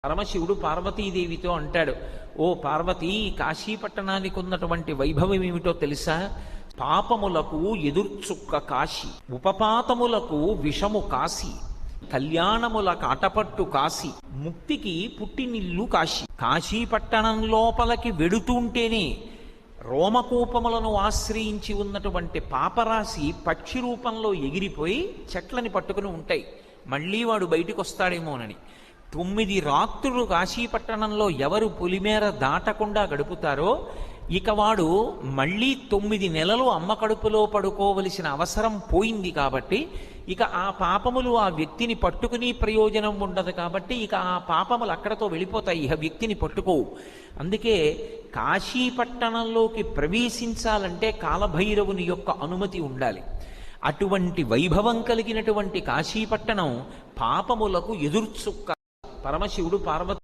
పరమశివుడు పార్వతీదేవితో అంటాడు, ఓ పార్వతీ, కాశీపట్టణానికి ఉన్నటువంటి వైభవం ఏమిటో తెలుసా? పాపములకు ఎదుర్చుక్క కాశీ, ఉపపాతములకు విషము కాశీ, కళ్యాణముల కాటపట్టు కాశీ, ముక్తికి పుట్టినిల్లు కాశీ. కాశీపట్టణం లోపలికి వెడుతుంటేనే రోమకూపములను ఆశ్రయించి ఉన్నటువంటి పాపరాశి పక్షి రూపంలో ఎగిరిపోయి చెట్లని పట్టుకుని ఉంటాయి. మళ్ళీ వాడు బయటికి వస్తాడేమోనని 9 రాత్రులు కాశీపట్టణంలో ఎవరు పులిమేర దాటకుండా గడుపుతారో ఇక వాడు మళ్ళీ 9 నెలలు అమ్మ కడుపులో పడుకోవలసిన అవసరం పోయింది. కాబట్టి ఇక ఆ పాపములు ఆ వ్యక్తిని పట్టుకుని ప్రయోజనం ఉండదు. కాబట్టి ఇక ఆ పాపములు అక్కడతో వెళ్ళిపోతాయి, ఇక వ్యక్తిని పట్టుకోవు. అందుకే కాశీపట్టణంలోకి ప్రవేశించాలంటే కాలభైరవుని యొక్క అనుమతి ఉండాలి. అటువంటి వైభవం కలిగినటువంటి కాశీపట్టణం పాపములకు ఎదుర్చుక్క. పరమశివుడు పార్వతి